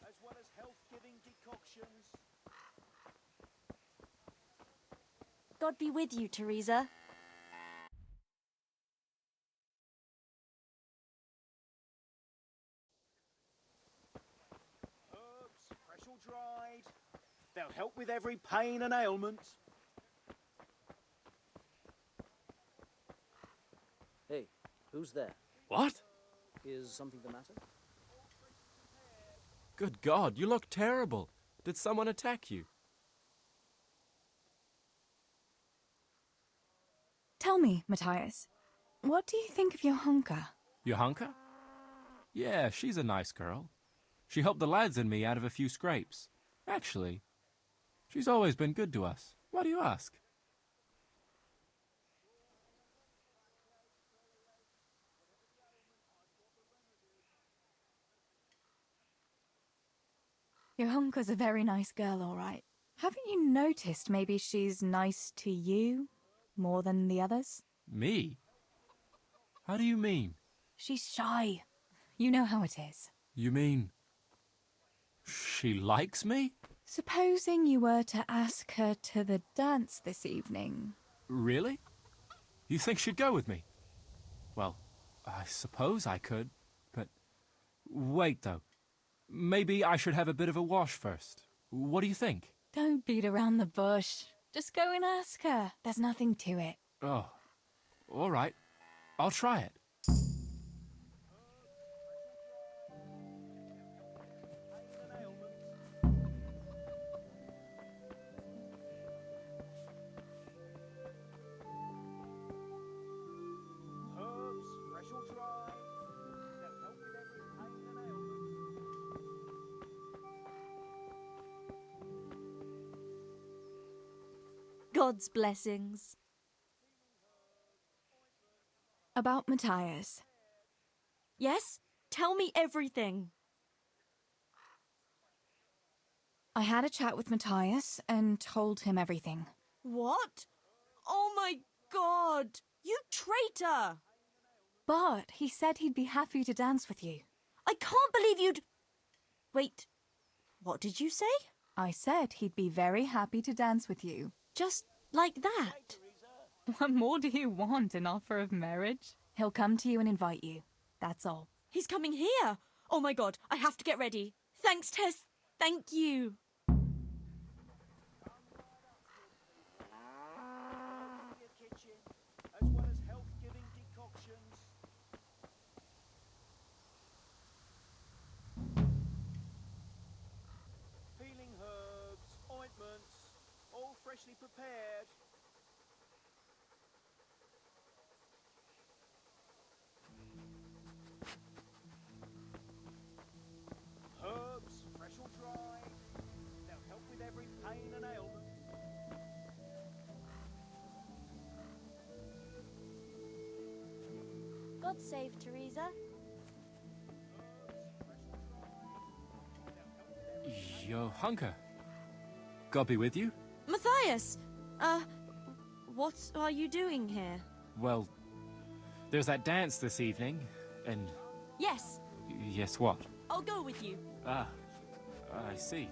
As well as health-giving decoctions. God be with you, Teresa. Herbs, fresh or dried. They'll help with every pain and ailment. Hey, who's there? What? Is something the matter? Good God, you look terrible. Did someone attack you? Tell me, Matthias, what do you think of your hunker? Johanka? Yeah, she's a nice girl. She helped the lads and me out of a few scrapes. Actually, she's always been good to us. Why do you ask? Your hunker's a very nice girl, all right. Haven't you noticed maybe she's nice to you more than the others? Me? How do you mean? She's shy. You know how it is. You mean... she likes me? Supposing you were to ask her to the dance this evening. Really? You think she'd go with me? Well, I suppose I could, but... Wait, though. Maybe I should have a bit of a wash first. What do you think? Don't beat around the bush. Just go and ask her. There's nothing to it. Oh, all right. I'll try it. Herbs, fresh or dried. They'll help with every pain and ailment. God's blessings. About Matthias. Yes? Tell me everything. I had a chat with Matthias and told him everything. What? Oh my God! You traitor! But he said he'd be happy to dance with you. I can't believe you'd... Wait, what did you say? I said he'd be very happy to dance with you. Just like that? What more do you want? An offer of marriage? He'll come to you and invite you. That's all. He's coming here! Oh my god, I have to get ready. Thanks, Tess. Thank you. Your kitchen, as well as health-giving decoctions. Healing herbs, ointments, all freshly prepared. Herbs, fresh or dry. They'll help with every pain and ailment. God save Teresa. Johanka. God be with you? Matthias! What are you doing here? Well, there's that dance this evening, and... Yes, Yes, what? I'll go with you. Ah, I see.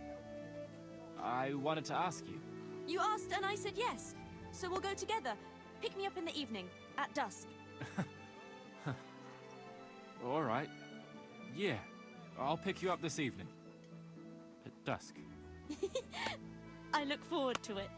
I wanted to ask you. You asked and I said yes. So we'll go together. Pick me up in the evening, at dusk. All right. Yeah, I'll pick you up this evening. At dusk. I look forward to it.